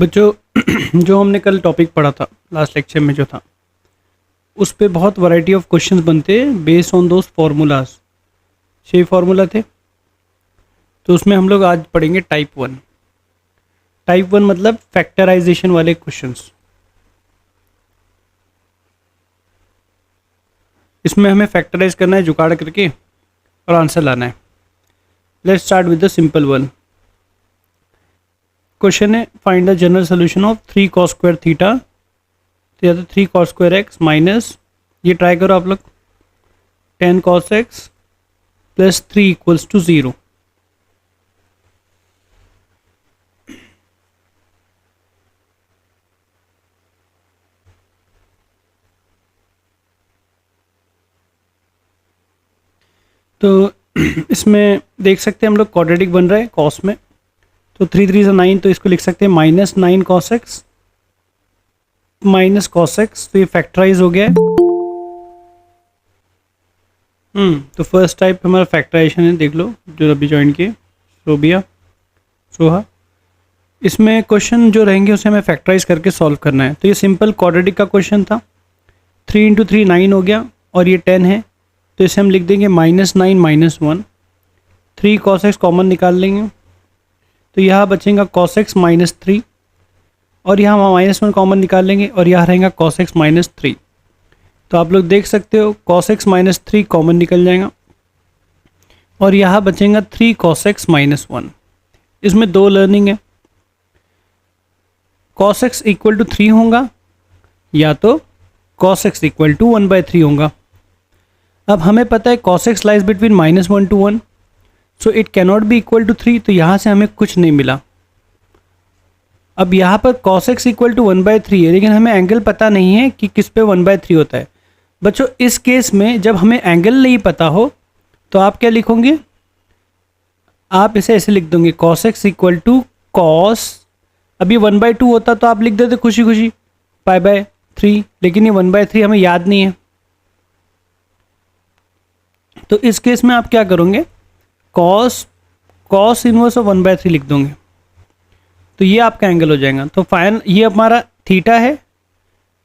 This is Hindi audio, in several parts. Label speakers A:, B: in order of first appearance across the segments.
A: बच्चों जो हमने कल टॉपिक पढ़ा था लास्ट लेक्चर में जो था उस पे बहुत वैरायटी ऑफ क्वेश्चंस बनते हैं based on those formulas. 6 formula थे, तो उसमें हम लोग आज पढ़ेंगे टाइप 1। टाइप 1 मतलब फैक्टराइजेशन वाले क्वेश्चंस। इसमें हमें फैक्टराइज करना है जुगाड़ करके और आंसर लाना है। Let's start with the simple one. Question है find the general solution of 3 cos square theta, तो या तो 3 cos स्क्वायर एक्स माइनस, ये ट्राई करो आप लोग, 10 cos x plus 3 equals to 0। तो इसमें देख सकते हैं हम लोग क्वाड्रेटिक बन रहा है कॉस में, तो 3 3 से 9, तो इसको लिख सकते हैं minus 9 cos x minus cos x, तो ये फैक्टराइज हो गया है। तो फर्स्ट टाइप हमारा फैक्टराइजेशन है, देख लो जो अभी ज्वाइन किए सोहा। इसमें क्वेश्चन जो रहेंगे उसे हमें फैक्टराइज करके सॉल्व करना है। तो ये सिंपल क्वाड्रेटिक का क्वेश्चन था। 3 × 3 9 हो गया और ये 10 है, तो इसे हम लिख देंगे -9 - 1। 3 cos x कॉमन निकाल लेंगे, तो यहाँ बचेगा cos x -3 और यहाँ -1 कॉमन निकाल लेंगे और यहाँ रहेगा cos x -3। तो आप लोग देख सकते हो cos x -3 कॉमन निकल जाएगा और यहाँ बचेगा 3 cos x -1। इसमें 2 लर्निंग है, cos x = 3 होगा या तो cos x = 1/3 होगा। अब हमें पता है cos x lies between -1 to 1, so it cannot be equal to 3, तो यहाँ से हमें कुछ नहीं मिला। अब यहाँ पर cos x = 1/3 है, लेकिन हमें एंगल पता नहीं है कि किस पे 1/3 होता है। बच्चों इस केस में जब हमें एंगल नहीं पता हो तो आप क्या लिखोगे, आप इसे ऐसे लिख दोगे cos x = cos, अभी 1/2 होता तो आप लिख देते खुशी खुशी π/3, लेकिन ये 1/3 हमें याद नहीं है। तो इस केस में आप क्या करोगे, cos इनवर्स ऑफ 1/3 लिख दोगे, तो ये आपका एंगल हो जाएगा। तो फाइन ये हमारा थीटा है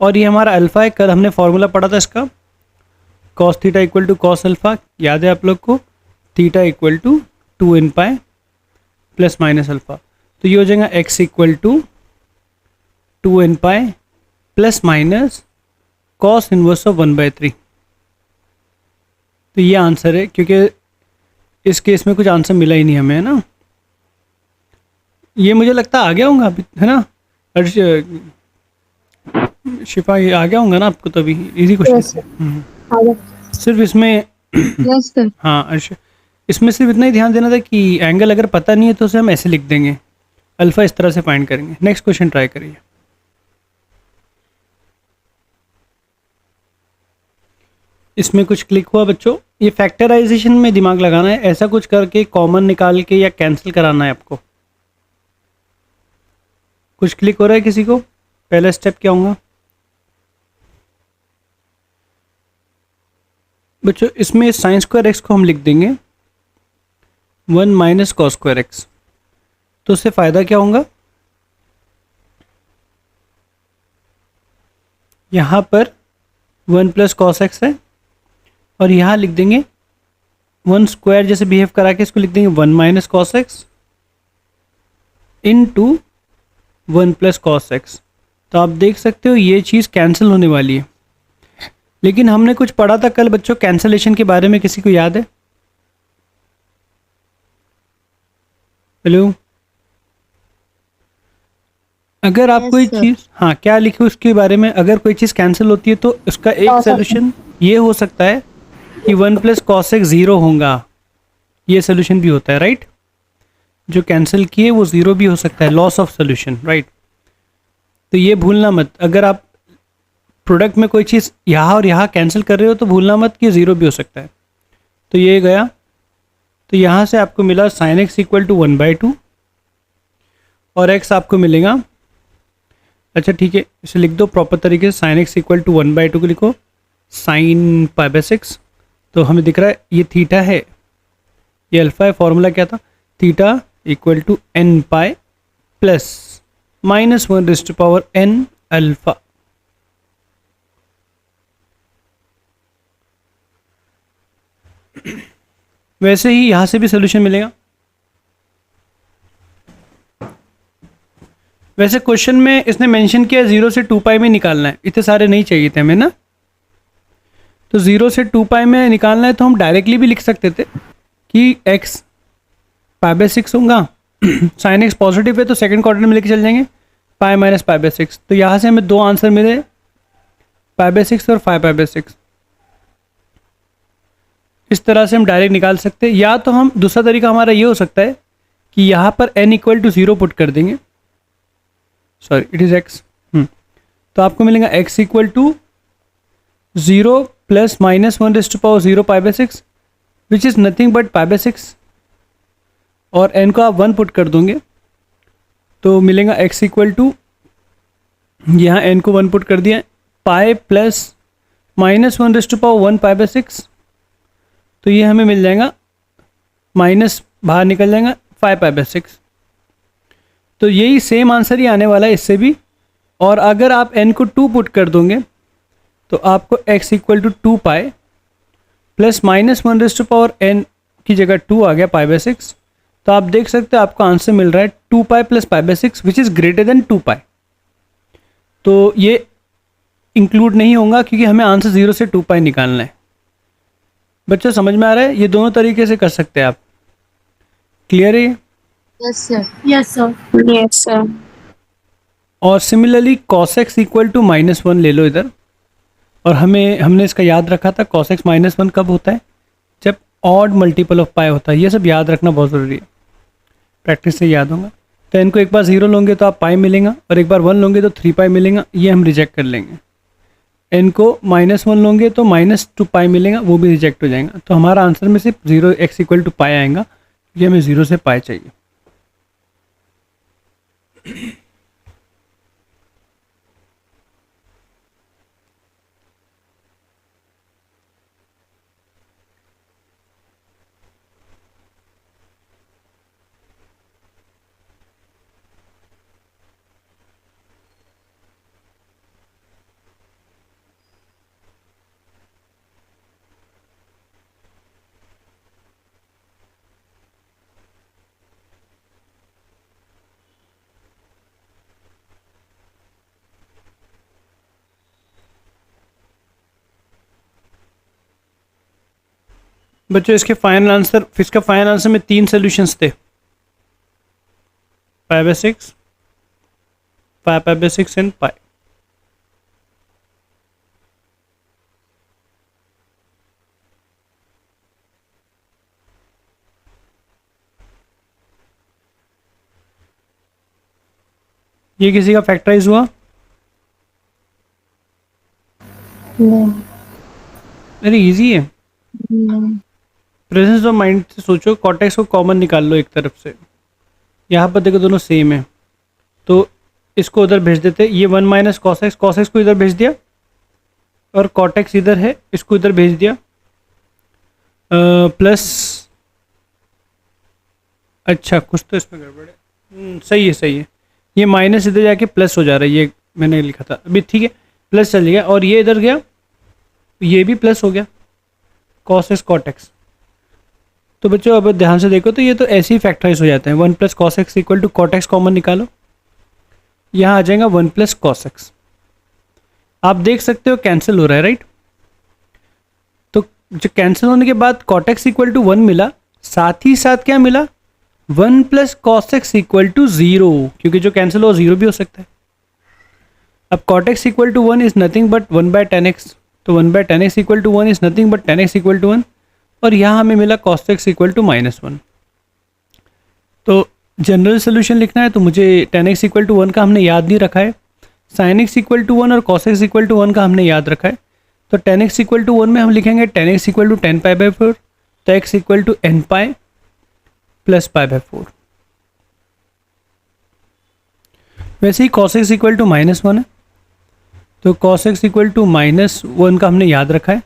A: और ये हमारा अल्फा है। कल हमने फॉर्मूला पढ़ा था इसका, cos थीटा = cos अल्फा, याद है आप लोग को, theta = 2nπ plus minus alpha. तो ये हो जाएगा x = 2nπ plus minus cos inverse of 1/3। तो ये आंसर है, क्योंकि इस केस में कुछ आंसर मिला ही नहीं हमें, है ना। ये मुझे लगता आ गया होगा अभी, है ना शिफा, ये आ गया होगा ना आपको, तभी इजी क्वेश्चन। सिर्फ इसमें हाँ इसमें सिर्फ इतना ही ध्यान देना था कि एंगल अगर पता नहीं है तो उसे हम ऐसे लिख देंगे, अल्फा इस तरह से फाइंड करेंगे। नेक्स्ट क्वेश्चन ट्राई करिए। इसमें कुछ क्लिक हुआ बच्चों, ये फैक्टराइजेशन में दिमाग लगाना है, ऐसा कुछ करके कॉमन निकाल के या कैंसिल कराना है आपको। कुछ क्लिक हो रहा है किसी को? पहला स्टेप क्या होगा बच्चों, इसमें sin स्क्वायर x को हम लिख देंगे 1 - cos स्क्वायर x। तो उससे फ़ायदा क्या होगा, यहाँ पर 1 + cos x है और यहाँ लिख देंगे 1 स्क्वायर जैसे बिहेव करा के इसको लिख देंगे 1 - cos x × 1 + cos x। तो आप देख सकते हो ये चीज़ कैंसिल होने वाली है। लेकिन हमने कुछ पढ़ा था कल बच्चों कैंसिलेशन के बारे में, किसी को याद है? हेलो, अगर आप कोई चीज़, हाँ क्या लिखे उसके बारे में, अगर कोई चीज़ कैंसिल होती है तो उसका एक सोल्यूशन ये हो सकता है कि 1 + cos x 0 होगा, ये सोल्यूशन भी होता है, राइट। जो कैंसिल किए वो 0 भी हो सकता है, लॉस ऑफ सोल्यूशन, राइट। तो ये भूलना मत, अगर आप प्रोडक्ट में कोई चीज़ यहाँ और यहाँ कैंसिल कर रहे हो तो भूलना मत कि 0 भी हो सकता है। तो ये गया, तो यहाँ से आपको मिला sin x = 1/2 और x आपको मिलेगा, अच्छा ठीक है इसे लिख दो प्रॉपर तरीके से, sin x = 1/2 को लिखो sin π/6। तो हमें दिख रहा है ये थीटा है, ये अल्फा है। फॉर्मूला क्या था, theta = nπ plus -1n alpha. वैसे ही यहाँ से भी सोल्यूशन मिलेगा। वैसे क्वेश्चन में इसने मेंशन किया 0 से 2 पाई में निकालना है, इतने सारे नहीं चाहिए थे हमें ना। तो 0 से 2 पाई में निकालना है तो हम डायरेक्टली भी लिख सकते थे कि x π/6 होगा। साइन x पॉजिटिव है तो सेकंड क्वाड्रेंट में लेके चल जाएंगे पाई माइनस π/6। तो यहाँ से हमें दो आंसर मिले, π/6 और 5π/6। इस तरह से हम डायरेक्ट निकाल सकते हैं, या तो हम दूसरा तरीका हमारा ये हो सकता है कि यहाँ पर n = 0 पुट कर देंगे, सॉरी इट इज़ x। तो आपको मिलेगा x = 0 + -1⁻0 π/6 which is nothing but π/6, और n को आप 1 पुट कर दोगे तो मिलेगा x = यहाँ n को 1 पुट कर दिया पाई प्लस -1⁻1 π/6, तो ये हमें मिल जाएगा, माइनस बाहर निकल जाएगा 5π/6। तो यही सेम आंसर ही आने वाला है इससे भी। और अगर आप n को 2 पुट कर दोगे तो आपको x = 2 पाई प्लस -1n की जगह 2 आ गया π/6। तो आप देख सकते हो आपका आंसर मिल रहा है 2 pi plus π/6 which is greater than 2 pi. तो ये इंक्लूड नहीं होगा क्योंकि हमें आंसर 0 से 2 पाई निकालना है। बच्चों समझ में आ रहा है? ये दोनों तरीके से कर सकते हैं आप। क्लियर है?
B: Yes sir. Yes sir. Yes sir.
A: और सिमिलरली cos x = -1 ले लो इधर। और हमने इसका याद रखा था cos x -1 कब होता है? जब ऑड मल्टीपल ऑफ पाई होता है। ये सब याद रखना बहुत ज़रूरी है, प्रैक्टिस से याद होगा। तो इनको एक बार 0 लोगे तो आप पाई मिलेगा, और एक बार 1 लोगे तो 3 पाई मिलेगा, ये हम रिजेक्ट कर लेंगे। n को -1 लोगे तो -2 पाई मिलेगा, वो भी रिजेक्ट हो जाएगा। तो हमारा आंसर में सिर्फ 0 x = पाई आएगा, ये हमें 0 से पाई चाहिए। बच्चों इसका फाइनल आंसर में 3 सॉल्यूशंस थे, π/6, 5π/6 एंड पाई। ये किसी का फैक्टराइज हुआ? अरे इजी है। प्रेजेंस ऑफ माइंड से सोचो, कॉर्टेक्स को कॉमन निकाल लो एक तरफ से। यहाँ पर देखो दोनों सेम है, तो इसको उधर भेज देते। ये 1 - cos x को इधर भेज दिया, और कॉर्टेक्स इधर है, इसको इधर भेज दिया। प्लस, अच्छा कुछ तो इसमें गड़बड़ है। सही है। ये माइनस इधर जाके प्लस हो जा रहा है, ये मैंने लिखा था अभी, ठीक है। प्लस चल गया, और ये इधर गया, ये भी प्लस हो गया, cos x cot x। तो बच्चों अब ध्यान से देखो, तो ये तो ऐसे ही फैक्टराइज हो जाते हैं। 1 + cos x = cot x common निकालो, यहाँ आ जाएगा 1 + cos x। आप देख सकते हो कैंसिल हो रहा है, राइट? तो जो कैंसिल होने के बाद cot x = 1 मिला, साथ ही साथ क्या मिला? 1 + cos x = 0, क्योंकि जो कैंसिल हो 0 भी हो सकता है। अब cot x = 1 is nothing but 1/tan x, तो 1/tan x = 1 is nothing but tan x = 1, और यहाँ हमें मिला cos x = -1। तो जनरल सोल्यूशन लिखना है तो मुझे tan x = 1 का हमने याद नहीं रखा है, sin x = 1 और cos x = 1 का हमने याद रखा है। तो tan x = 1 में हम लिखेंगे tan x = 10 π/4, तो x = n पाई प्लस π/4। वैसे ही cos x = -1 है, तो cos x = -1 का हमने याद रखा है।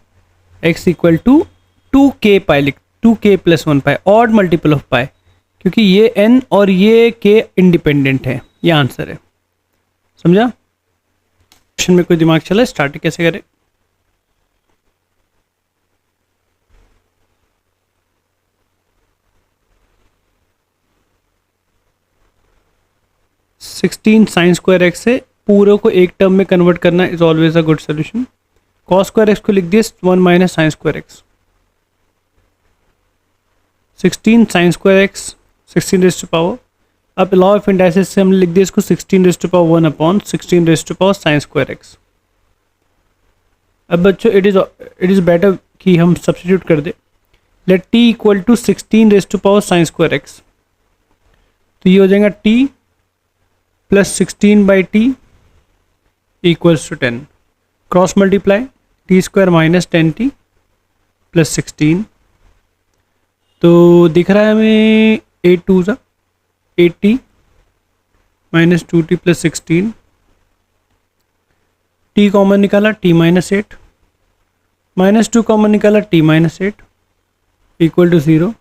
A: x = 2k pi 2k + 1 pi, odd multiple of pi, क्योंकि ये n और ये k इंडिपेंडेंट है। ये आंसर है। समझा? क्वेश्चन में कोई दिमाग चला स्टार्ट कैसे करें? सिक्सटीन साइन स्क्वायर एक्स से पूरे को एक टर्म में कन्वर्ट करना is always a good solution. Cos square X को लिख दिए 1 minus sine square X. 16 sine square X 16 raise to power, अब लॉ ऑफ इंडाइसिस से हमने लिख दिया इसको 16 raise to power 1 upon 16 raise to power sine square X. अब बच्चों इट इज़ बेटर कि हम सब्स्टिट्यूट कर दे। Let T equal to 16 raise to power sine square x, तो ये हो जाएगा T plus 16 by T equals to 10। Cross multiply T square minus 10t plus 16, तो दिख रहा है हमें 8 2 ज़ा 8t minus 2t plus 16, t common निकाला t माइनस 8, माइनस 2 कॉमन निकाला t minus 8 equal to 0,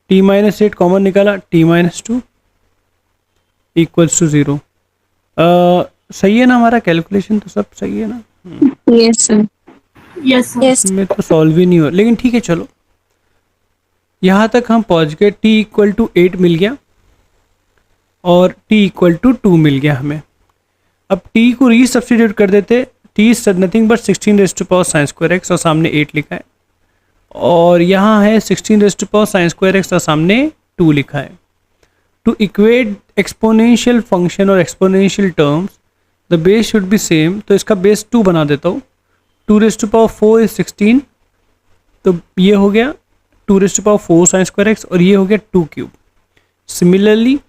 A: t minus 8 common निकाला t माइनस 2 इक्वल्स टू 0। सही है ना हमारा कैलकुलेशन? तो सब सही है ना?
B: Yes sir. Yes sir.
A: इसमें तो सॉल्व ही नहीं हो, लेकिन ठीक है चलो यहाँ तक हम पहुँच गए। t इक्वल टू 8 मिल गया और t इक्वल टू 2 मिल गया हमें। अब t को री सब्स्टिट्यूट कर देते, t is nothing but 16 raise to power sine square x और सामने 8 लिखा है, और यहाँ है 16 raise to power sine square x और सामने 2 लिखा है। To equate exponential function और exponential terms, the base should be same, तो इसका बेस 2 बना देता हूँ। 2 रेज़ टू पावर 4 इज 16, तो ये हो गया 2 raise to power 4 sine square x और ये हो गया 2 क्यूब। सिमिलरली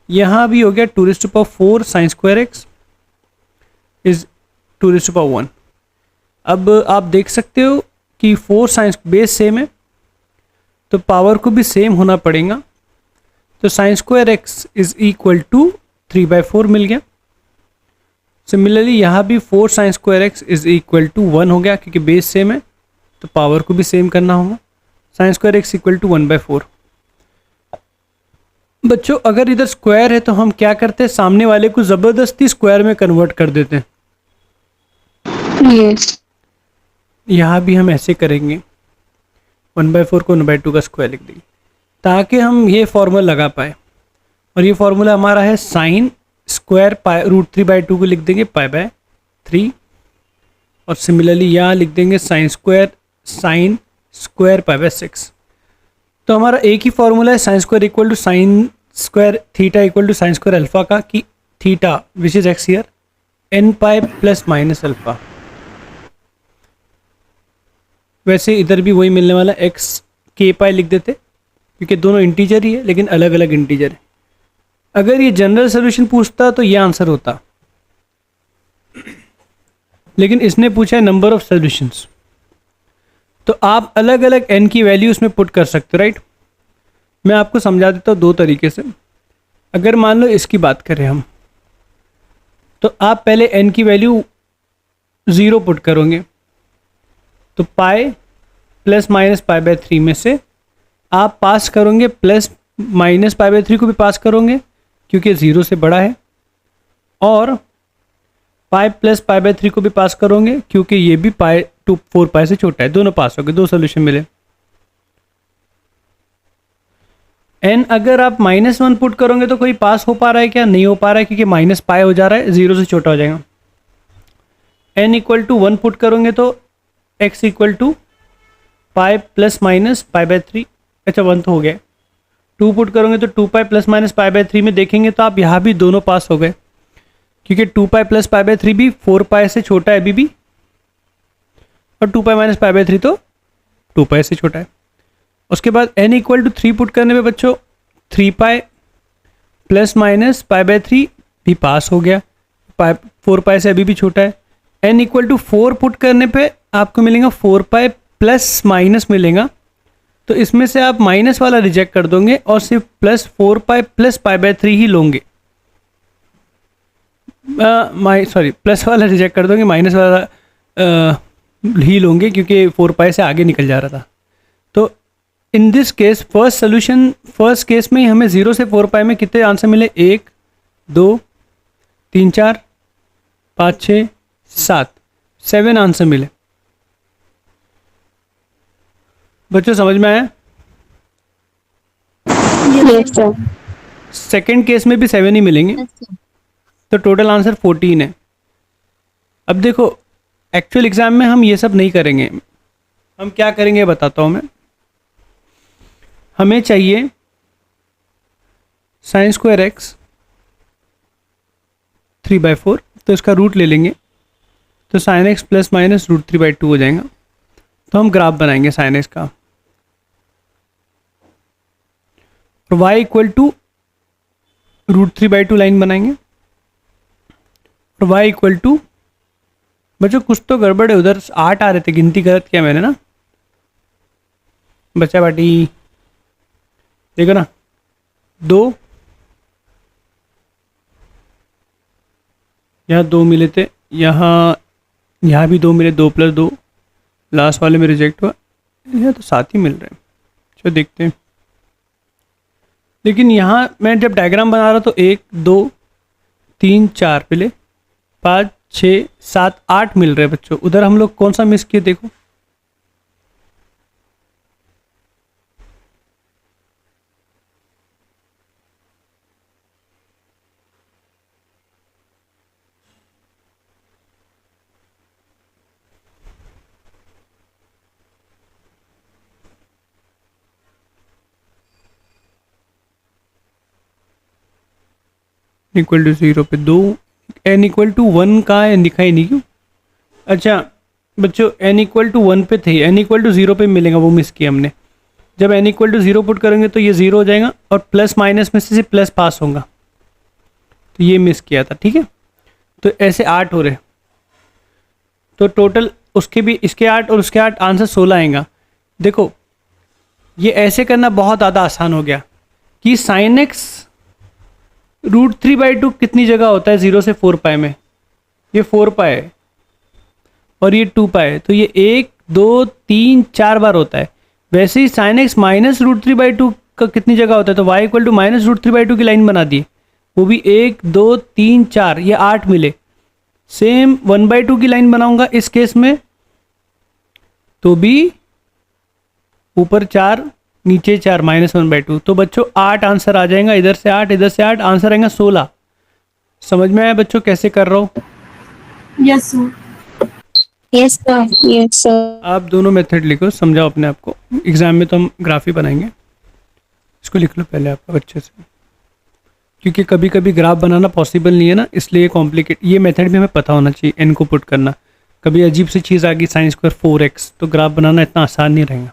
A: यहाँ भी हो गया 2 raise to power 4 sine square x is 2 raise to power 1। अब आप देख सकते हो कि 4 साइन बेस सेम है तो पावर को भी सेम होना पड़ेगा, तो sine square x is equal to 3/4 मिल गया। सिमिलरली यहाँ भी 4 sine square x is equal to 1 हो गया, क्योंकि बेस सेम है तो पावर को भी सेम करना होगा। Sine square x equal to 1/4। बच्चों अगर इधर स्क्वायर है तो हम क्या करते हैं, सामने वाले को ज़बरदस्ती स्क्वायर में कन्वर्ट कर देते हैं।
B: यस।
A: यहाँ भी हम ऐसे करेंगे, 1/4 को 1/2 का स्क्वायर लिख देंगे ताकि हम ये फॉर्मूला लगा पाए, और ये फॉर्मूला हमारा है साइन स्क्वायर पाई √3/2 को लिख देंगे π/3, और सिमिलरली यहाँ लिख देंगे साइन स्क्वायर π/6। तो हमारा एक ही फॉर्मूला है sine square equal to sine square theta equal to sine square alpha का, कि theta which is x here n pi plus minus alpha. वैसे इधर भी वही मिलने वाला, x k पाई लिख देते क्योंकि दोनों इंटीजर ही है लेकिन अलग अलग इंटीजर है। अगर ये जनरल सोल्यूशन पूछता तो ये आंसर होता, लेकिन इसने पूछा है नंबर ऑफ सॉल्यूशंस, तो आप अलग अलग n की वैल्यू उसमें पुट कर सकते हो, राइट। मैं आपको समझा देता हूँ दो तरीके से। अगर मान लो इसकी बात करें हम, तो आप पहले n की वैल्यू 0 पुट करोगे, तो पाई प्लस माइनस π/3 में से आप पास करोगे प्लस माइनस π/3 को भी पास करोगे क्योंकि 0 से बड़ा है, और पाई प्लस π/3 को भी पास करोगे क्योंकि ये भी पाई 4 पाई से छोटा है। दोनों पास हो गए, दो सोल्यूशन मिले। n अगर आप -1 पुट करोगे तो कोई पास हो पा रहा है क्या? नहीं हो पा रहा है क्योंकि माइनस पाई हो जा रहा है, 0 से छोटा हो जाएगा। n इक्वल टू 1 पुट करोगे तो x equal to pi plus minus π/3, अच्छा 1 तो हो गया। 2 पुट करोगे तो 2 पाई प्लस माइनस π/3 में देखेंगे तो आप यहाँ भी दोनों पास हो गए क्योंकि 2 पाई प्लस π/3 भी 4 पाई से छोटा है अभी भी, और 2 पाई माइनस π/3 तो 2 पाई से छोटा है। उसके बाद n इक्वल टू 3 पुट करने पे बच्चों 3 पाई प्लस माइनस π/3 भी पास हो गया, 4 पाई से अभी भी छोटा है। n इक्वल टू 4 पुट करने पे आपको मिलेगा 4 पाई प्लस माइनस मिलेगा, तो इसमें से आप माइनस वाला रिजेक्ट कर दोगे और सिर्फ प्लस 4 पाई प्लस π/3 ही लोगे। सॉरी, प्लस वाला रिजेक्ट कर दोगे, माइनस वाला ही लोगे क्योंकि 4 पाई से आगे निकल जा रहा था। तो in this case first case में ही हमें 0 से 4 पाई में कितने आंसर मिले? 1 2 3 4 5 6 7 7 आंसर मिले। बच्चों समझ में आया?
B: Yes, sir.
A: सेकंड केस में भी 7 ही मिलेंगे,
B: Yes, sir.
A: तो टोटल आंसर 14 है। अब देखो एक्चुअल एग्जाम में हम ये सब नहीं करेंगे, हम क्या करेंगे बताता हूँ मैं। हमें चाहिए साइन स्क्वायर एक्स 3/4, तो इसका रूट ले लेंगे, तो साइन एक्स प्लस माइनस √3/2 हो जाएगा। तो हम ग्राफ बनाएंगे साइन एक्स का, और y इक्वल टू √3/2 लाइन बनाएंगे, और y इक्वल टू, बच्चों कुछ तो गड़बड़ है, उधर 8 आ रहे थे, गिनती गलत किया मैंने ना। बच्चा बाटी देखो ना, 2 यहाँ 2 मिले थे, यहाँ भी 2 मिले, 2 + 2, लास्ट वाले में रिजेक्ट हुआ, यहाँ तो 7 ही मिल रहे हैं। चलो देखते हैं। लेकिन यहाँ मैं जब डायग्राम बना रहा तो 1 2 3 4 मिले, 5 6 7 8 मिल रहे हैं बच्चों। उधर हम लोग कौन सा मिस किए देखो, इक्वल टू 0 पे 2, n इक्वल टू 1 का n दिखाई नहीं क्यों? अच्छा बच्चों n इक्वल टू 1 पे थे, n इक्वल टू 0 पे मिलेगा, वो मिस किया हमने। जब n इक्वल टू 0 पुट करेंगे तो ये 0 हो जाएगा, और प्लस माइनस में से प्लस पास होगा, तो ये मिस किया था। ठीक है, तो ऐसे 8 हो रहे, तो टोटल उसके भी, इसके 8 और उसके 8, आंसर 16 आएगा। देखो ये ऐसे करना बहुत ज़्यादा आसान हो गया कि साइन एक्स √3/2 कितनी जगह होता है 0 से 4 पाई में, ये 4 पाई है और ये 2 पाई है, तो ये 1 2 3 4 बार होता है। वैसे ही साइन एक्स माइनस √3/2 का कितनी जगह होता है, तो y इक्वल टू माइनस √3/2 की लाइन बना दी, वो भी 1 2 3 4, ये 8 मिले। सेम 1/2 की लाइन बनाऊंगा इस केस में, तो भी ऊपर 4 नीचे 4, -1/2, तो बच्चों 8 आंसर आ जाएगा। इधर से 8 इधर से 8, आंसर आएगा 16। समझ में आया बच्चों कैसे कर रहा हूँ?
B: Yes, sir. Yes, sir. Yes, sir.
A: आप दोनों मेथड लिखो, समझाओ अपने आप को। एग्जाम में तो हम ग्राफ ही बनाएंगे, इसको लिख लो पहले आपका बच्चे से, क्योंकि कभी कभी ग्राफ बनाना पॉसिबल नहीं है ना, इसलिए कॉम्प्लिकेट, ये मेथड भी हमें पता होना चाहिए n को पुट करना। कभी अजीब सी चीज़ आ गई साइन स्क्वायर 4x, तो ग्राफ बनाना इतना आसान नहीं रहेगा।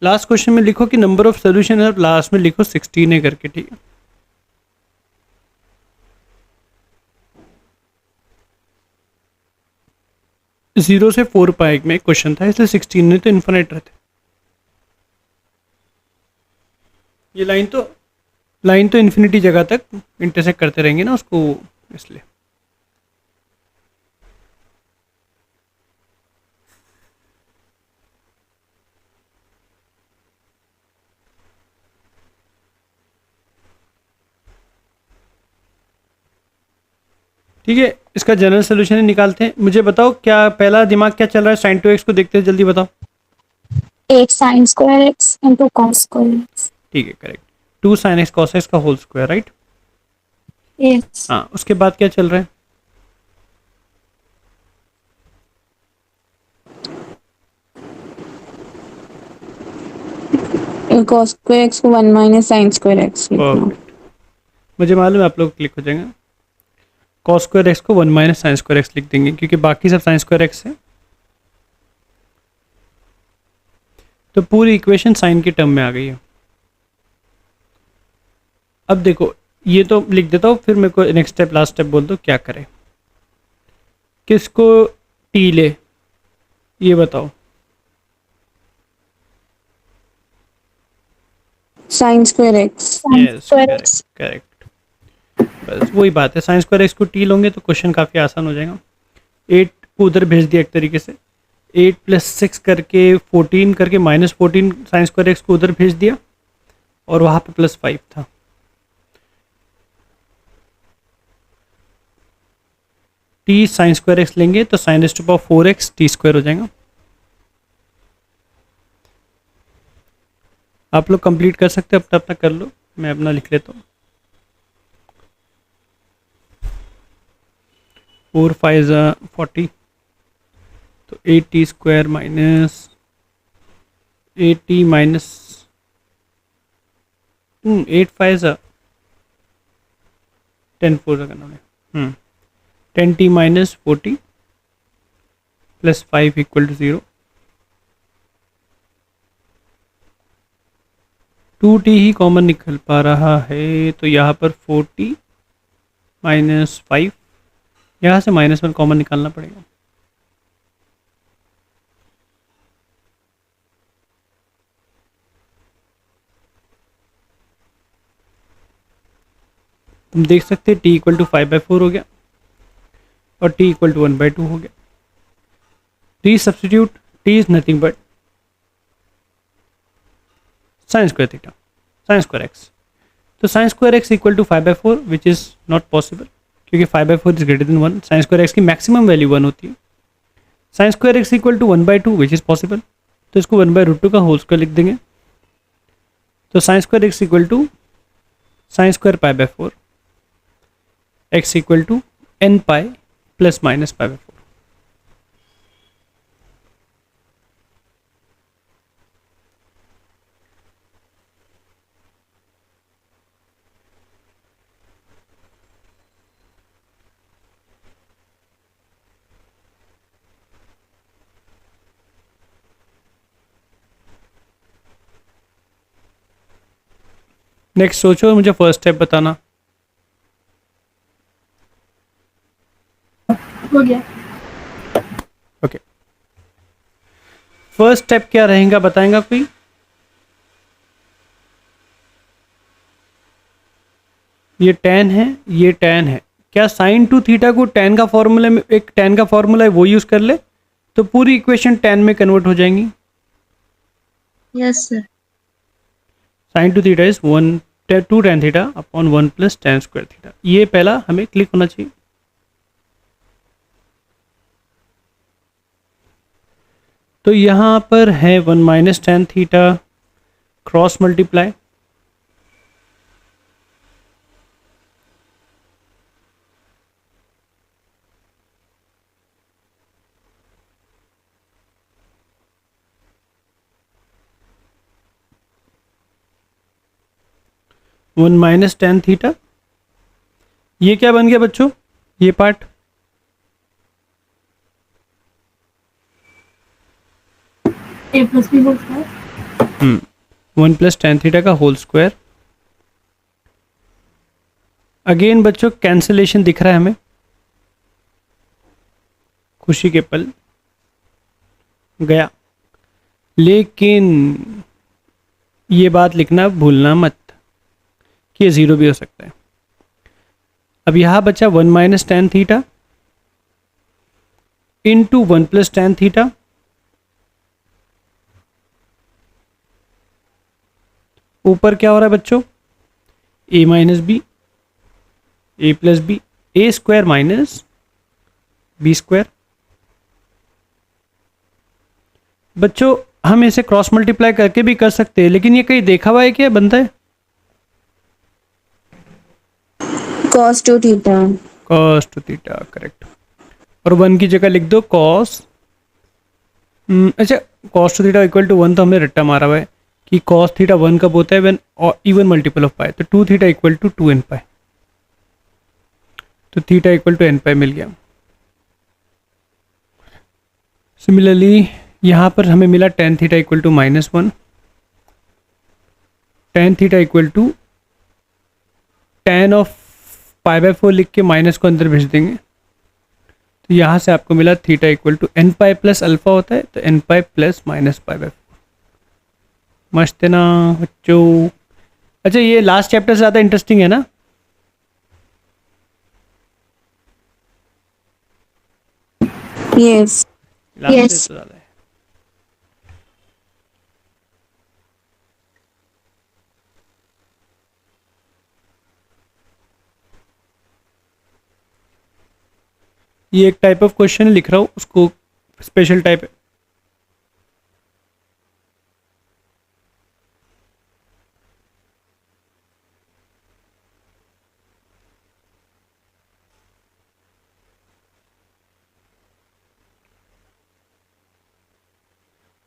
A: लास्ट क्वेश्चन में लिखो कि नंबर ऑफ सोल्यूशन है, लास्ट में लिखो 16 है करके, ठीक है। जीरो से 4 पाई में क्वेश्चन था, इसलिए 16 नहीं तो इन्फिनिट रहते। ये लाइन तो इन्फिनिटी जगह तक इंटरसेक्ट करते रहेंगे ना उसको, इसलिए। ठीक है, इसका जनरल सोल्यूशन ही निकालते हैं। मुझे बताओ क्या पहला दिमाग क्या चल रहा है, sin 2x को देखते हैं, जल्दी बताओ।
B: 8 sin square x into cos square x.
A: ठीक है, correct. 2 sin x cos x का होल स्क्वायर, राइट।
B: Yes.
A: हाँ, उसके बाद क्या चल रहा है?
B: Cos square x को 1 minus sin square x लिखना.
A: परफेक्ट, मुझे मालूम है आप लोग क्लिक हो जाएंगे। cos स्क्वायर एक्स को 1 माइनस साइन स्क्वायर एक्स लिख देंगे, क्योंकि बाकी सब साइन स्क्वायर एक्स है, तो पूरी इक्वेशन साइन के टर्म में आ गई है। अब देखो ये तो लिख देता हूँ, फिर मेरे को नेक्स्ट स्टेप लास्ट स्टेप बोल दो क्या करें। किसको टी ले, ये बताओ।
C: Sign square x.
B: sin
A: yes,
B: square
A: correct
B: x.
A: Correct. बस वही बात है, साइन स्क्वायर एक्स को टी लोगे तो क्वेश्चन काफ़ी आसान हो जाएगा। 8 को उधर भेज दिया एक तरीके से, 8 + 6 करके 14 करके -14 साइन स्क्वायर एक्स को उधर भेज दिया, और वहाँ पे +5 था। टी साइन स्क्वायर एक्स लेंगे तो sin⁴x टी स्क्वायर हो जाएगा। आप लोग कंप्लीट कर सकते हो, अपना अपना कर लो, मैं अपना लिख लेता हूँ। 4 5 40, तो 8t square minus 8t minus 8 5 10 4 करना है, 10t माइनस 40 + 5 = 0। 2t ही कॉमन निकल पा रहा है, तो यहाँ पर 4t माइनस 5, यहाँ से -1 कॉमन निकालना पड़ेगा। तुम देख सकते हैं t = 5/4 हो गया और t = 1/2 हो गया। t substitute, t is nothing but sin square theta, sin square x। तो sin square x = 5/4 which is not possible, क्योंकि 5/4 is greater than 1। sin square x की मैक्सिमम वैल्यू 1 होती है। sin square x = 1/2 which is possible, तो इसको 1/√2 का होल स्क्वायर लिख देंगे। तो sin square x = sin² π/4, x = n π + -π/4। Next सोचो और मुझे फर्स्ट स्टेप बताना।
B: हो गया.
A: ओके, फर्स्ट स्टेप क्या रहेगा बताएगा कोई? ये tan है, ये tan है। क्या sin to थीटा को tan का फॉर्मूला में, एक tan का फॉर्मूला है वो यूज कर ले तो पूरी इक्वेशन tan में कन्वर्ट हो जाएंगी।
C: Yes sir.
A: sin to theta is 2 tan theta upon 1 + tan square theta. ये पहला हमें क्लिक होना चाहिए। तो यहाँ पर है 1 - tan theta cross multiply, -tan theta. ये क्या बन गया बच्चों? ये part
B: a plus b whole square.
A: 1 + tan theta का होल स्क्वायर। अगेन बच्चों कैंसिलेशन दिख रहा है हमें, खुशी के पल गया, लेकिन ये बात लिखना भूलना मत कि ये 0 भी हो सकता है। अब यहाँ बचा 1 - tan theta into 1 + tan theta, ऊपर क्या हो रहा है बच्चों? a - b, a + b, a² - b²। बच्चों हम इसे क्रॉस मल्टीप्लाई करके भी कर सकते हैं, लेकिन ये कहीं देखा हुआ है क्या बनता है?
C: cos 2 theta.
A: cos 2 theta, correct. और 1 की जगह लिख दो cos, अच्छा cos 2 थीटा = 1 तो हमने रट्टा मारा हुआ है कि cos थीटा 1 कब होता है? व्हेन इवन मल्टीपल ऑफ पाई, तो 2 थीटा = 2nπ, तो थीटा = nπ मिल गया। सिमिलरली यहाँ पर हमें मिला tan theta = -1, tan theta = tan of π/4 लिख के माइनस को अंदर भेज देंगे, तो यहाँ से आपको मिला थीटा = nπ + अल्फा होता है, तो nπ + -π/4। मस्त है ना बच्चों? अच्छा, ये लास्ट चैप्टर से ज़्यादा इंटरेस्टिंग है ना?
C: Yes.
A: Last
B: Yes.
A: से तो ज़्यादा है। ये एक टाइप ऑफ क्वेश्चन लिख रहा हूँ, उसको स्पेशल टाइप है।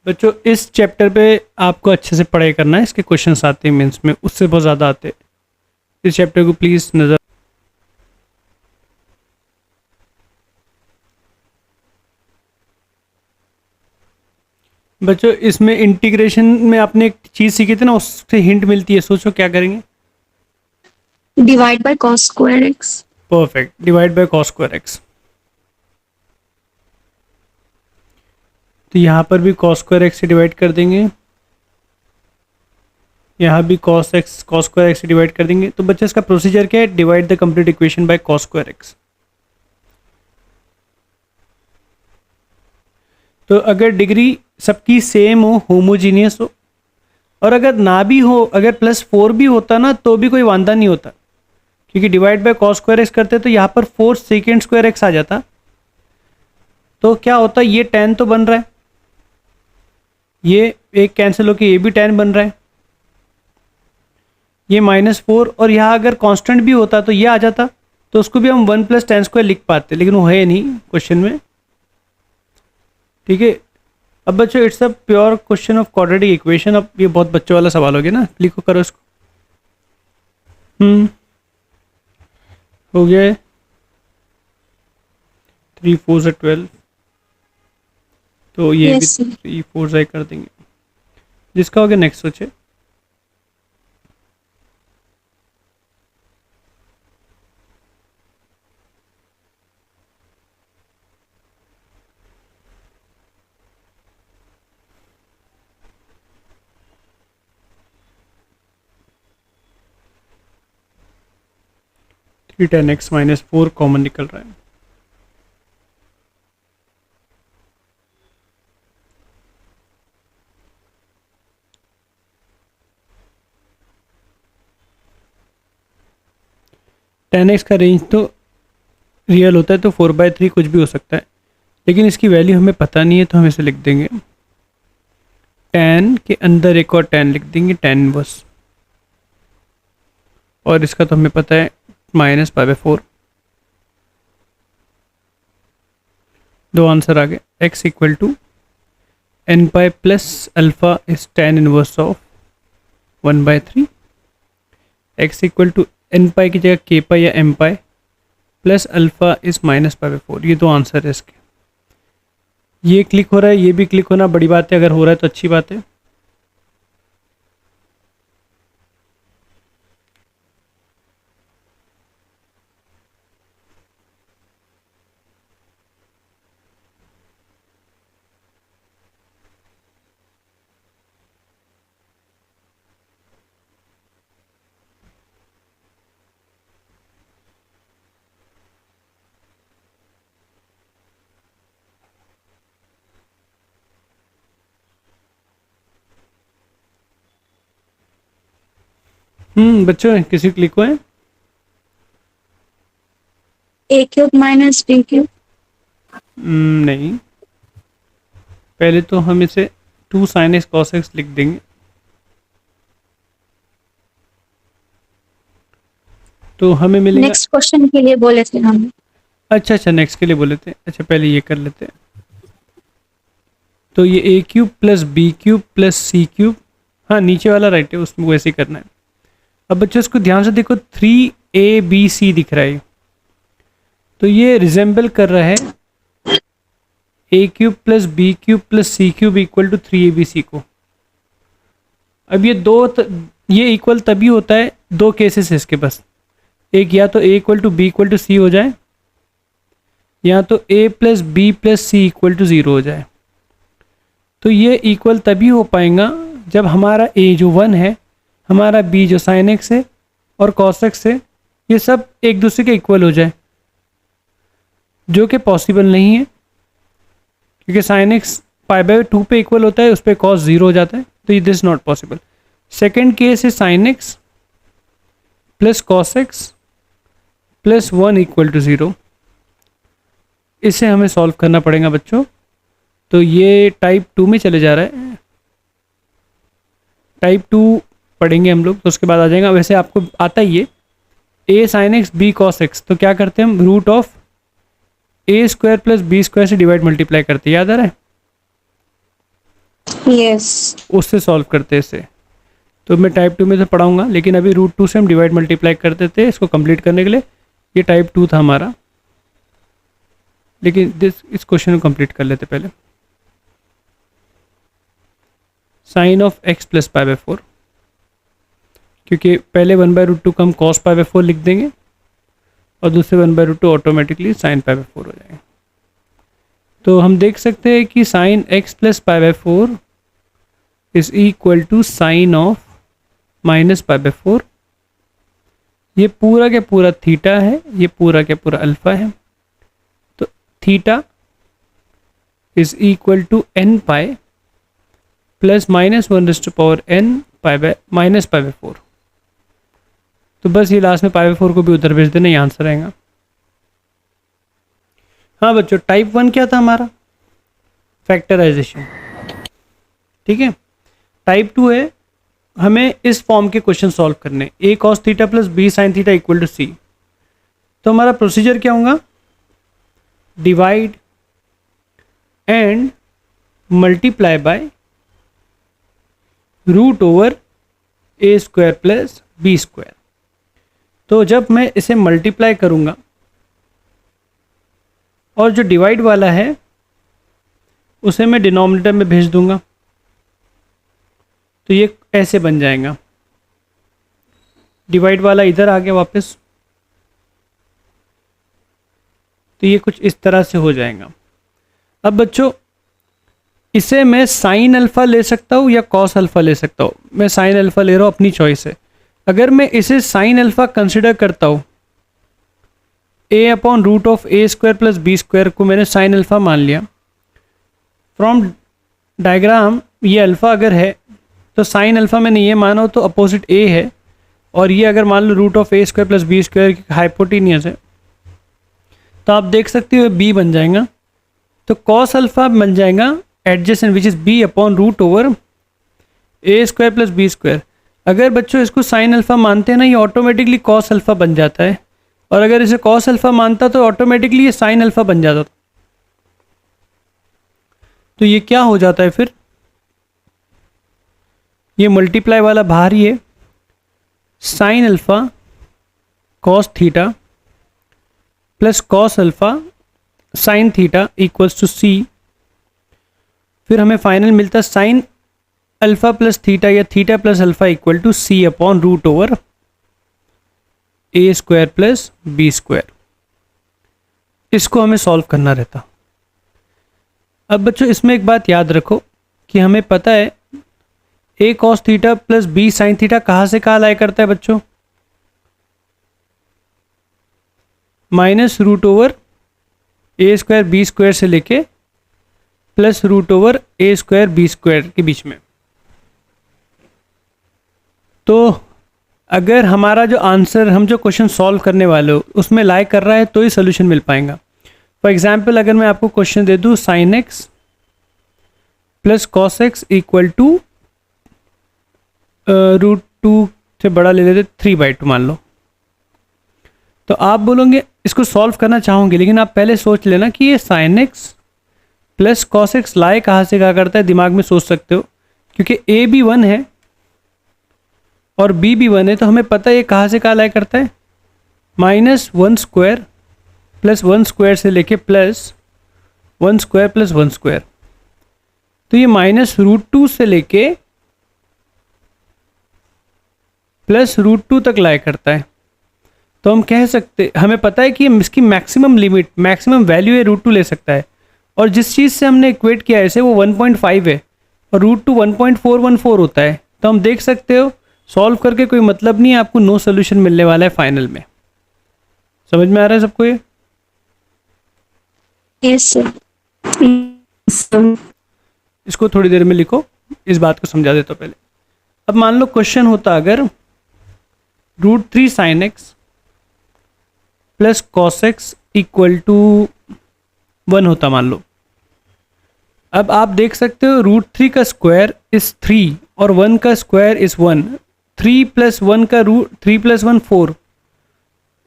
A: बच्चों, इस चैप्टर पे आपको अच्छे से पढ़ाई करना है। इसके क्वेश्चंस आते हैं मेंस में, उससे बहुत ज़्यादा आते हैं। इस चैप्टर को प्लीज़ नज़र। बच्चों, इसमें इंटीग्रेशन में आपने एक चीज़ सीखी थी ना, उससे हिंट मिलती है। सोचो क्या करेंगे।
B: Divide by cos square x.
A: Perfect, divide by cos square x. तो यहाँ पर भी कॉस स्क्वायर एक्स से डिवाइड कर देंगे, यहाँ भी कॉस स्क्वायर एक्स से डिवाइड कर देंगे। तो बच्चे, इसका प्रोसीजर क्या है? Divide the complete equation by cos square x. तो अगर डिग्री सबकी सेम हो, होमोजीनियस हो, और अगर ना भी हो, अगर +4 भी होता ना, तो भी कोई वांदा नहीं होता, क्योंकि divide by cos square x करते तो यहाँ पर 4 सेकेंड स्क्वायर एक्स आ जाता। तो क्या होता, ये tan तो बन रहा है, ये एक कैंसिल होके ये भी tan बन रहा है, ये -4, और यहाँ अगर कांस्टेंट भी होता तो ये आ जाता, तो उसको भी हम 1 + tan² लिख पाते, लेकिन वो है नहीं क्वेश्चन में। ठीक है। अब बच्चों, it's a pure question of quadratic equation. अब ये बहुत बच्चों वाला सवाल हो गया ना, लिखो करो इसको। हो गया है। 3 4 से 12, तो ये
B: Yes,
A: भी
B: sir.
A: 3 4 से कर देंगे। जिसका हो गया नेक्स्ट सोचे। थ्री tan x -4 कॉमन निकल रहा है। tan x का रेंज तो रियल होता है, तो 4/3 कुछ भी हो सकता है, लेकिन इसकी वैल्यू हमें पता नहीं है, तो हम इसे लिख देंगे tan के अंदर एक और tan लिख देंगे, tan इनवर्स। और इसका तो हमें पता है -π/4। दो आंसर आ गए। x = nπ + alpha is tan inverse of 1/3। x = nπ की जगह kπ या mπ + अल्फा इज -π/4। ये दो आंसर है इसके। ये क्लिक हो रहा है, ये भी क्लिक होना बड़ी बात है। अगर हो रहा है तो अच्छी बात है। बच्चों, किसी क्लिक हुआ है?
B: A³ - B³.
A: नहीं, पहले तो हम इसे 2 sin x cos x लिख देंगे। तो हमें मिलेगा।
B: नेक्स्ट क्वेश्चन के लिए बोले थे हम.
A: अच्छा, नेक्स्ट के लिए बोले थे। अच्छा, पहले ये कर लेते हैं। तो ये a³ + b³ + c³। हाँ, नीचे वाला राइट है, उसमें वैसे ही करना है। अब बच्चों, इसको ध्यान से देखो, 3abc दिख रहा है, तो ये रिजेंबल कर रहा है a³ + b³ + c³ = 3abc को। अब ये इक्वल तभी होता है, दो केसेस है इसके पास। एक, या तो a = b = c हो जाए, या तो a + b + c = 0 हो जाए। तो ये इक्वल तभी हो पाएगा जब हमारा a जो 1 है, हमारा b जो साइन एक्स है और कॉस एक्स है ये सब एक दूसरे के इक्वल हो जाए, जो कि पॉसिबल नहीं है क्योंकि साइन एक्स π/2 पे इक्वल होता है, उस पर कॉस 0 हो जाता है, तो ये this not possible. Second case है sine x plus cos X plus 1 equal to 0। इसे हमें सॉल्व करना पड़ेगा बच्चों। तो ये टाइप 2 में चले जा रहा है, टाइप 2 पढ़ेंगे हम लोग तो उसके बाद आ जाएगा। वैसे आपको आता ही है a sine x b cos x, तो क्या करते हैं हम root of a square plus b square से डिवाइड मल्टीप्लाई करते हैं, याद आ रहा है?
C: Yes.
A: उससे सॉल्व करते हैं इसे। तो मैं टाइप 2 में से पढ़ाऊंगा, लेकिन अभी रूट 2 से हम डिवाइड मल्टीप्लाई करते थे इसको कंप्लीट करने के लिए। ये टाइप 2 था हमारा, लेकिन इस क्वेश्चन को कंप्लीट कर लेते पहले। साइन ऑफ एक्स प्लस π/4, क्योंकि पहले 1/√2 को हम cos π/4 लिख देंगे और दूसरे 1/√2 ऑटोमेटिकली साइन π/4 हो जाएंगे। तो हम देख सकते हैं कि sine x plus π/4 is equal to sine of minus π/4। ये पूरा के पूरा थीटा है, ये पूरा के पूरा अल्फा है, तो theta is equal to n pi plus -1n minus π/4। तो बस ये लास्ट में π/4 को भी उधर भेज देना, ये आंसर आएगा। हाँ बच्चों, टाइप 1 क्या था हमारा? फैक्टराइजेशन, ठीक है। टाइप 2 है हमें इस फॉर्म के क्वेश्चन सॉल्व करने, a cos theta plus b sin theta equal to c। तो हमारा प्रोसीजर क्या होगा? Divide and multiply by root over a square plus b square. तो जब मैं इसे मल्टीप्लाई करूंगा और जो डिवाइड वाला है उसे मैं डिनोमिनेटर में भेज दूंगा, तो ये ऐसे बन जाएगा। डिवाइड वाला इधर आ गया वापस, तो ये कुछ इस तरह से हो जाएगा। अब बच्चों इसे मैं साइन अल्फ़ा ले सकता हूँ या कॉस अल्फ़ा ले सकता हूँ। मैं साइन अल्फ़ा ले रहा हूँ, अपनी चॉइस है। अगर मैं इसे साइन अल्फ़ा कंसिडर करता हूँ, a/√a square plus b square को मैंने साइन अल्फ़ा मान लिया। फ्रॉम डायग्राम ये अल्फ़ा अगर है तो साइन अल्फ़ा मैंने ये माना हो तो अपोजिट a है, और ये अगर मान लो √a square plus b square की हाइपोटेनियस है, तो आप देख सकते हो b बन जाएगा। तो कॉस अल्फ़ा बन जाएगा adjacent which is b/√a square plus b square. अगर बच्चों इसको साइन अल्फ़ा मानते हैं ना, ये ऑटोमेटिकली कॉस अल्फ़ा बन जाता है, और अगर इसे कॉस अल्फ़ा मानता तो ऑटोमेटिकली ये साइन अल्फ़ा बन जाता। तो ये क्या हो जाता है फिर? ये मल्टीप्लाई वाला बाहर ही है, sine alpha cos theta plus cos alpha sine theta equals to c। फिर हमें फाइनल मिलता है साइन अल्फ़ा प्लस थीटा या theta plus alpha equal to c/√a square plus b square. इसको हमें सॉल्व करना रहता। अब बच्चों इसमें एक बात याद रखो कि हमें पता है a cos theta plus b sine theta कहाँ से कहाँ लाया करता है बच्चों? -√a स्क्वायर b स्क्वायर से लेके plus √a square b square के बीच में। तो अगर हमारा जो आंसर, हम जो क्वेश्चन सॉल्व करने वाले हो उसमें लाई कर रहा है तो ही सोल्यूशन मिल पाएगा। फॉर एग्जांपल अगर मैं आपको क्वेश्चन दे दूँ sine x plus cos x equal to √2 से बड़ा ले लेते 3/2 मान लो, तो आप बोलोगे इसको सॉल्व करना चाहोगे, लेकिन आप पहले सोच लेना कि ये sine x plus cos x लाए कहाँ से कहाँ करता है, दिमाग में सोच सकते हो। क्योंकि a भी 1 है और b भी 1 है, तो हमें पता है ये कहाँ से कहाँ लाया करता है, -1 स्क्वायर प्लस 1 स्क्वायर से लेके प्लस 1 स्क्वायर प्लस 1 स्क्वायर। तो ये -√2 से लेके प्लस √2 तक लाया करता है। तो हम कह सकते, हमें पता है कि इसकी मैक्सिमम लिमिट, मैक्सिमम वैल्यू है √2 ले सकता है, और जिस चीज़ से हमने इक्वेट किया है इसे वो 1.5 है और √2 1.414 होता है। तो हम देख सकते हो सॉल्व करके कोई मतलब नहीं है, आपको नो सोल्यूशन मिलने वाला है फाइनल में। समझ में आ रहा है सबको ये?
B: Yes, sir.
C: Sir.
A: इसको थोड़ी देर में लिखो, इस बात को समझा देता हूँ पहले। अब मान लो क्वेश्चन होता अगर √3 sin x plus cos x equal to 1 होता मान लो। अब आप देख सकते हो √3 का स्क्वायर इज 3 और 1 का स्क्वायर इज 1। 3 + 1 का रूट 3 + 1 4।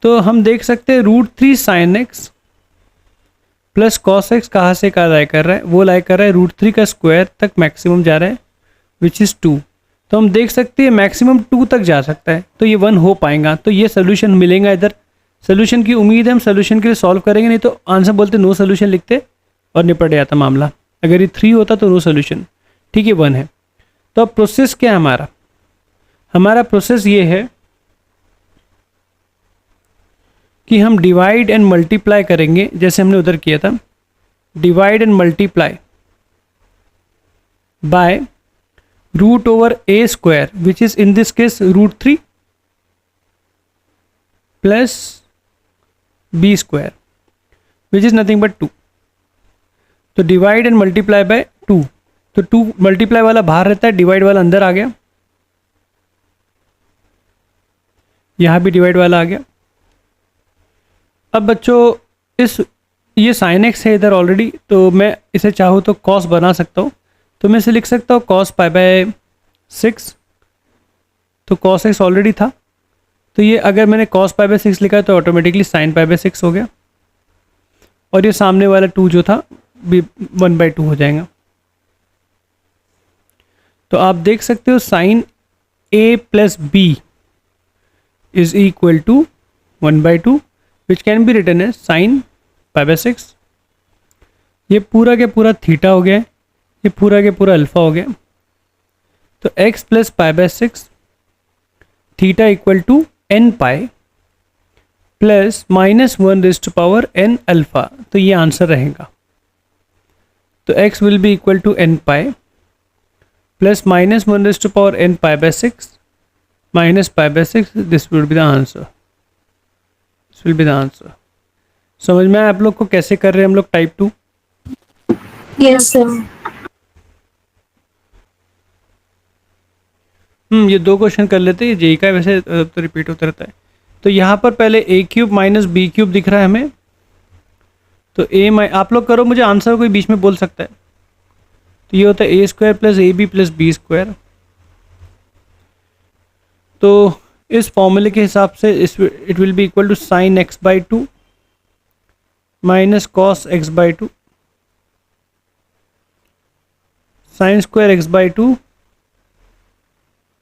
A: तो हम देख सकते हैं √3 sin x plus cos x कहाँ से कहाँ लाया कर रहा है, वो लाया कर रहा है √3 का स्क्वायर तक मैक्सिमम जा रहा है विच इज़ 2। तो हम देख सकते हैं मैक्सिमम 2 तक जा सकता है, तो ये 1 हो पाएगा, तो ये सोल्यूशन मिलेगा। इधर सोल्यूशन की उम्मीद है, हम सोल्यूशन के लिए सॉल्व करेंगे, नहीं तो आंसर बोलते नो सोल्यूशन लिखते और निपट जाता मामला। अगर ये 3 होता तो नो सोल्यूशन, ठीक है 1 है। तो अब प्रोसेस क्या है हमारा प्रोसेस ये है कि हम डिवाइड एंड मल्टीप्लाई करेंगे, जैसे हमने उधर किया था। Divide and multiply bye √a² which is in this case √3 plus b² which is nothing but 2। तो डिवाइड एंड मल्टीप्लाई बाय 2, तो 2 मल्टीप्लाई वाला बाहर रहता है, डिवाइड वाला अंदर आ गया, यहाँ भी डिवाइड वाला आ गया। अब बच्चों ये sin x है इधर ऑलरेडी, तो मैं इसे चाहूँ तो cos बना सकता हूँ, तो मैं इसे लिख सकता हूँ cos π/6। तो cos x ऑलरेडी था, तो ये अगर मैंने cos π/6 लिखा है तो ऑटोमेटिकली sin π/6 हो गया, और ये सामने वाला 2 जो था भी 1/2 हो जाएगा। तो आप देख सकते हो sin a + b is equal to 1/2 which can be written as sin π/6। ये पूरा के पूरा थीटा हो गया, ये पूरा के पूरा अल्फा हो गया। तो x + π/6 theta equal to n pi plus -1n alpha, तो ये आंसर रहेगा। तो x will be equal to n pi plus -1n π/6 minus π/6, this will be the answer. This will be the answer. समझ में आया आप लोग को कैसे कर रहे हैं हम लोग टाइप 2?
B: Yes, sir.
A: ये 2 क्वेश्चन कर लेते हैं, ये जेई का है, वैसे तो रिपीट होता रहता है। तो यहाँ पर पहले a³ - b³ दिख रहा है हमें, तो आप लोग करो, मुझे आंसर कोई बीच में बोल सकता है। तो ये होता है a² + ab + b²। तो इस फॉर्मूले के हिसाब से it will be equal to sin x/2 minus cos x/2 sin² x/2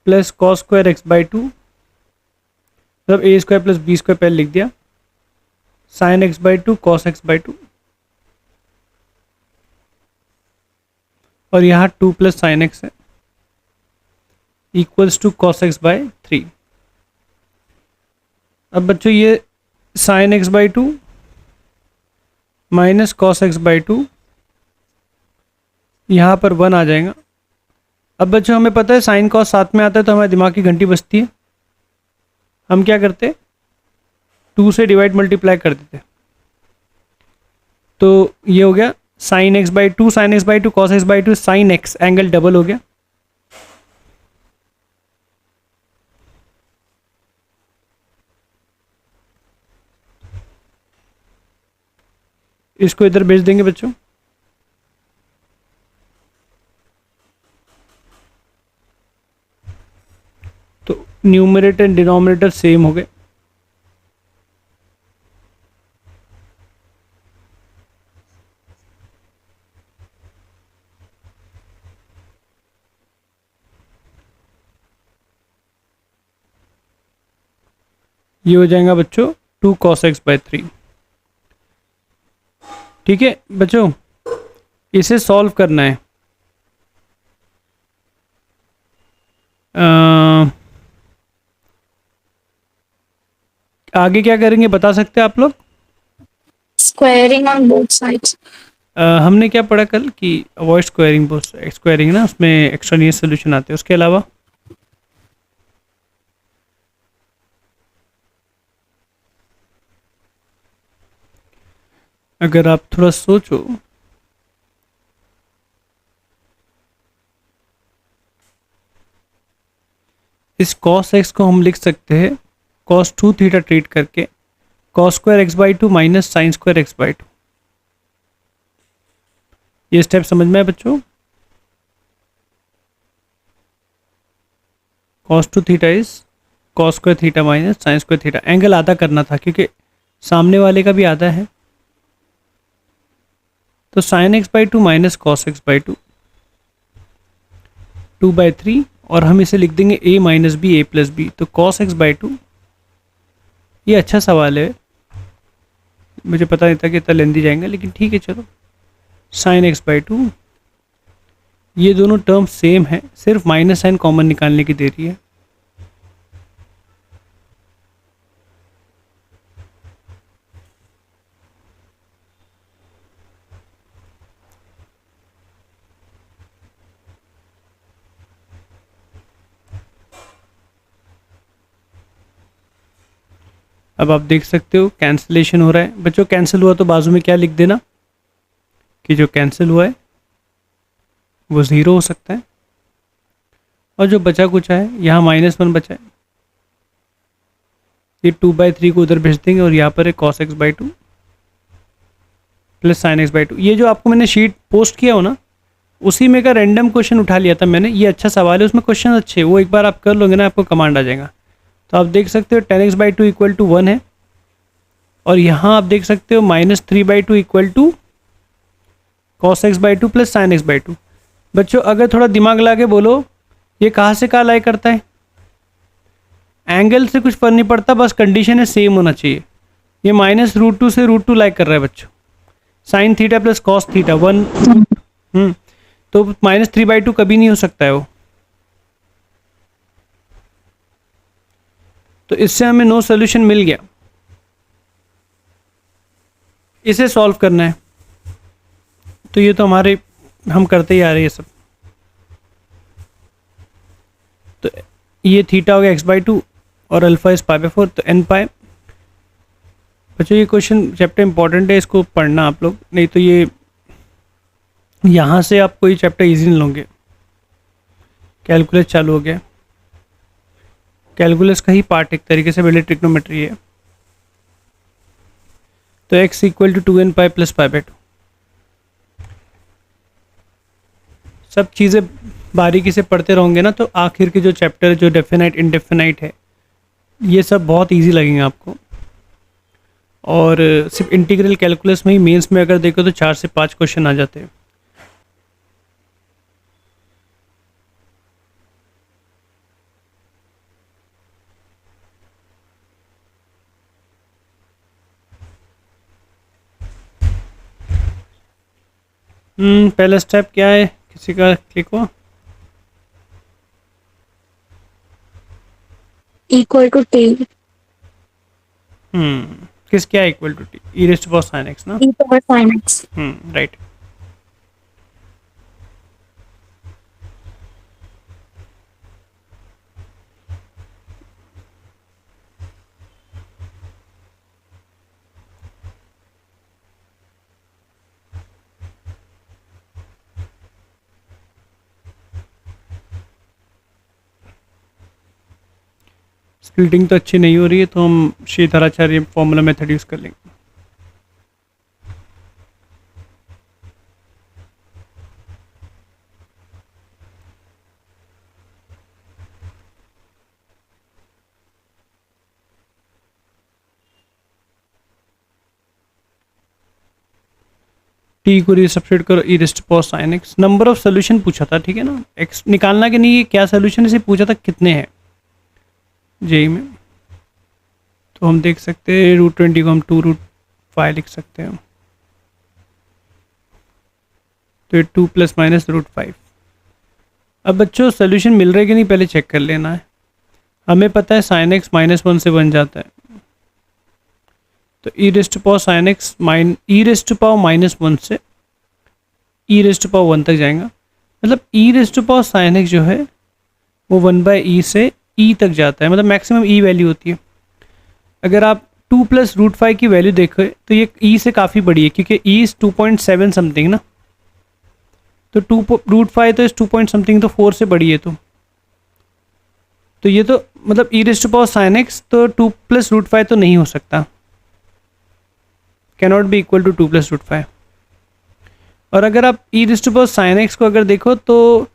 A: plus cos² x/2, मतलब a² + b² पहले लिख दिया, sin x/2 cos x/2, और यहाँ 2 + sin x है इक्वल्स टू cos x/3। अब बच्चों ये sin x/2 minus cos x/2, यहाँ पर 1 आ जाएगा। अब बच्चों हमें पता है साइन cos साथ में आता है तो हमारे दिमाग की घंटी बजती है, हम क्या करते 2 से डिवाइड मल्टीप्लाई कर देते। तो ये हो गया sin x/2 cos x/2 sin x, angle double हो गया। इसको इधर भेज देंगे बच्चों। तो न्यूमरेटर एंड डिनोमिनेटर सेम हो गए। ये हो जाएगा बच्चों 2 cos x/3। ठीक है बच्चों, इसे सॉल्व करना है। आगे क्या करेंगे बता सकते हैं आप लोग?
B: Squaring on both sides.
A: हमने क्या पढ़ा कल कि अवॉइड स्क्वायरिंग, बोथ स्क्वायरिंग ना, उसमें एक्स्ट्रानियस सोल्यूशन आते हैं। उसके अलावा अगर आप थोड़ा सोचो, इस cos x को हम लिख सकते हैं cos 2 थीटा ट्रीट करके cos square x by two minus sine square x by two. ये स्टेप समझ में है बच्चों? cos 2 theta is cos square theta minus sine square theta. Angle आधा करना था क्योंकि सामने वाले का भी आधा है, तो sine x by two minus cos x by two, 2/3, और हम इसे लिख देंगे a minus b a plus b. तो cos x बाई टू, ये अच्छा सवाल है, मुझे पता नहीं था कि इतना लेंदी जाएंगे, लेकिन ठीक है चलो। साइन x बाई टू, ये दोनों टर्म सेम है, सिर्फ माइनस साइन कॉमन निकालने की देरी है। अब आप देख सकते हो कैंसिलेशन हो रहा है बच्चों। कैंसिल हुआ तो बाजू में क्या लिख देना कि जो कैंसिल हुआ है वो ज़ीरो हो सकता है, और जो बचा कुछ है यहाँ -1 बचा है, ये 2/3 को उधर भेज देंगे और यहाँ पर है cos x by two plus sine x by two. ये जो आपको मैंने शीट पोस्ट किया हो ना, उसी में का रैंडम क्वेश्चन उठा लिया था मैंने। ये अच्छा सवाल है, उसमें क्वेश्चन अच्छे, वो एक बार आप कर लोगे ना आपको कमांड आ जाएगा। तो आप देख सकते हो tan x by two equal to 1 है, और यहाँ आप देख सकते हो -3/2 equal to cos x by two plus sine x by two. बच्चों अगर थोड़ा दिमाग लगा के बोलो, ये कहाँ से कहाँ लाई करता है? एंगल से कुछ फर्क नहीं पड़ता, बस कंडीशन है सेम होना चाहिए। ये -√2 से √2 लाई कर रहा है बच्चों। Sine theta plus cos theta 1, तो -3/2 कभी नहीं हो सकता है वो। तो इससे हमें नो सोल्यूशन मिल गया। इसे सॉल्व करना है, तो ये तो हमारे हम करते ही आ रहे हैं ये सब। तो ये थीटा हो गया x बाई टू और अल्फा इज π/4, तो n पाए। बच्चों ये क्वेश्चन चैप्टर इंपॉर्टेंट है, इसको पढ़ना आप लोग, नहीं तो ये यहाँ से आप कोई चैप्टर इजी नहीं लोगे। कैलकुलस चालू हो गया, कैलकुलस का ही पार्ट एक तरीके से पहले ट्रिग्नोमेट्री है। तो x equal to 2n pi plus π/2। सब चीज़ें बारीकी से पढ़ते रहोगे ना, तो आखिर के जो चैप्टर जो डेफिनाइट इनडेफिनाइट है, ये सब बहुत इजी लगेंगे आपको। और सिर्फ इंटीग्रल कैलकुलस में ही मेंस में अगर देखो तो 4 से 5 क्वेश्चन आ जाते हैं। पहला स्टेप क्या है, किसी का क्लिक हो?
B: equal to t
A: किस क्या equal to t? E rest to sine x ना?
B: e power sin x।
A: Right. Splitting तो अच्छी नहीं हो रही है, तो हम श्रीधराचार्य फॉर्मूला मेथड यूज़ कर लेंगे। टी को रीसब्स्टिट्यूट करो, e rest to sine X. Number of solution पूछा था, ठीक है ना? एक्स निकालना कि नहीं, ये क्या सोल्यूशन है, इसे पूछा था कितने हैं जेई में। तो हम देख सकते हैं √20 को हम 2√5 लिख सकते हैं। तो ये 2 ± √5। अब बच्चों सोल्यूशन मिल रहे कि नहीं पहले चेक कर लेना है। हमें पता है साइन एक्स -1 से बन जाता है, तो e rest to power sine X e rest to power -1 से ई रेस्ट टू पावर 1 तक जाएगा। मतलब e rest to power sine X जो है वो 1/e से e तक जाता है, मतलब मैक्सिमम ई वैल्यू होती है। अगर आप 2 प्लस रूट 5 की वैल्यू देखो तो ये ई से काफ़ी बड़ी है, क्योंकि ई इज़ 2.7 समथिंग ना, तो 2 रूट 5 तो इस 2 पॉइंट समथिंग, तो 4 से बड़ी है। तो ये तो मतलब e raise to power sine x, तो 2 प्लस रूट 5 तो नहीं हो सकता, cannot be equal to 2 plus root 5। और अगर आप e raise to power sine x को अगर देखो तो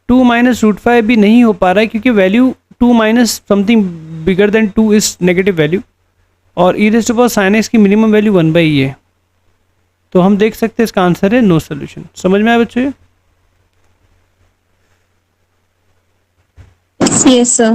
A: 2 माइनस रूट 5 भी नहीं हो पा रहा है, क्योंकि value 2 minus something bigger than 2 is negative value, और e raise to power sine X की मिनिमम वैल्यू 1/e है। तो हम देख सकते हैं इसका आंसर है नो सोल्यूशन। समझ में आया बच्चों ये?
B: Yes, sir.